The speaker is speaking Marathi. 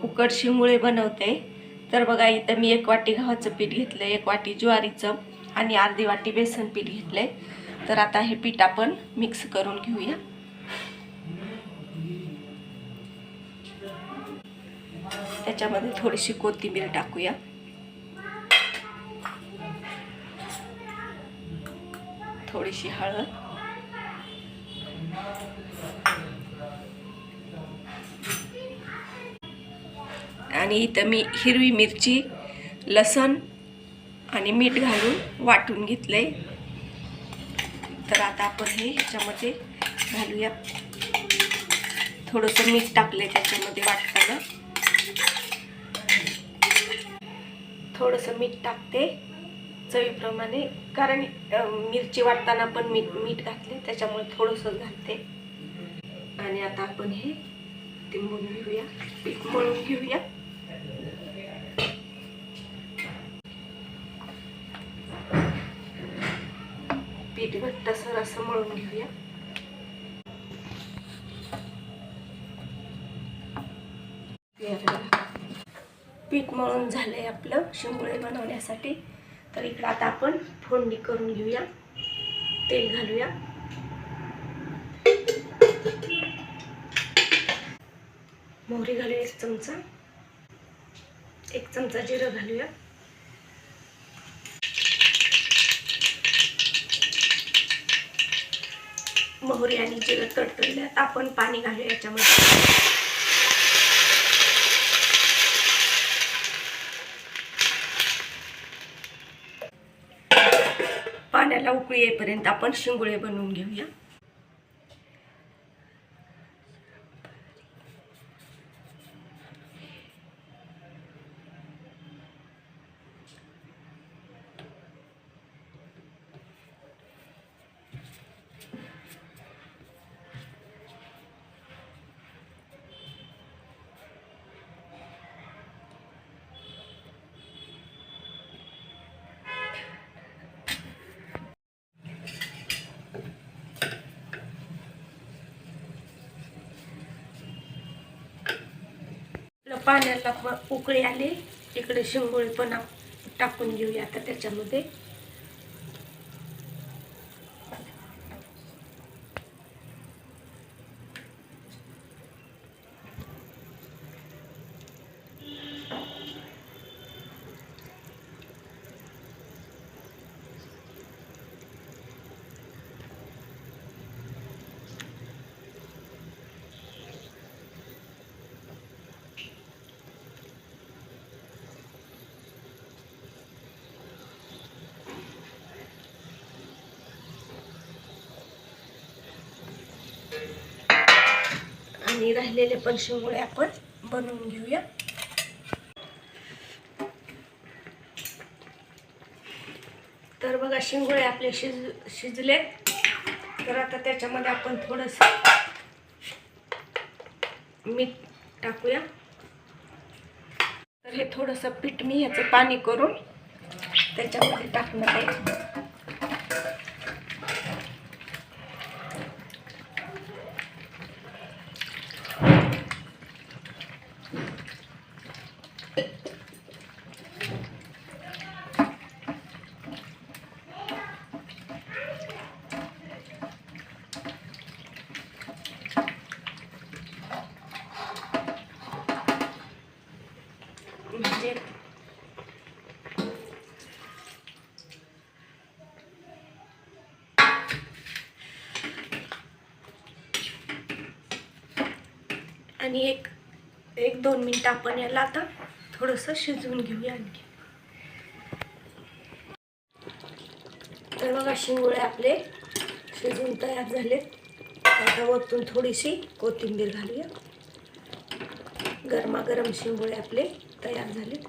उकड शिंगुळे बनवते. तर बघा इथं मी 1 वाटी गव्हाचं पीठ घेतलं, 1 वाटी ज्वारीचं आणि अर्धी वाटी बेसन पीठ घेतलंय. तर आता हे पीठ आपण मिक्स करून घेऊया. त्याच्यामध्ये थोडीशी कोथिंबीर टाकूया. थोडीशी हळद आणि इथं मी हिरवी मिरची, लसण आणि मीठ घालून वाटून घेतलंय. तर आता आपण हे ह्याच्यामध्ये घालूया. थोडंसं मीठ टाकलंय त्याच्यामध्ये वाटताना. थोडंसं मीठ टाकते चवीप्रमाणे, कारण मिरची वाटताना पण मीठ घातले त्याच्यामुळे थोडंसं घालते. आणि आता आपण हे तिंबून घेऊया, पीठ मळून घेऊया. पीठ घट्टसर असं मळून घेऊया. पीठ मळून झालंय आपलं शिंगुळे बनवण्यासाठी. तर इकडं आता आपण फोडणी करून घेऊया. तेल घालूया. मोहरी घालूया 1 चमचा. 1 चमचा जिरं घालूया. मोहरी आणि जिरं तडतडल्यात आपण पाणी घालूया याच्यामध्ये. पाण्याला उकळी येईपर्यंत आपण शिंगुळे बनवून घेऊया. पाण्याला उकळी आली. इकडे शिंगुळे पण टाकून घेऊया आता त्याच्यामध्ये. आणि राहिलेले पण शिंगुळे आपण बनवून घेऊया. तर बघा शिंगुळे आपले शिजले. तर आता त्याच्यामध्ये आपण थोडंसं मीठ टाकूया. तर हे थोडंसं पीठ मी ह्याचं पाणी करून त्याच्यामध्ये टाकणार आहे. आणि एक 2 मिनिट आपण याला आता थोडंसं शिजवून घेऊया आणखी. तर बघा शिंगुळे आपले शिजून तयार झाले. आता वरतून थोडीशी कोथिंबीर घालूया. गरमागरम शिंगुळे आपले तयार झाले.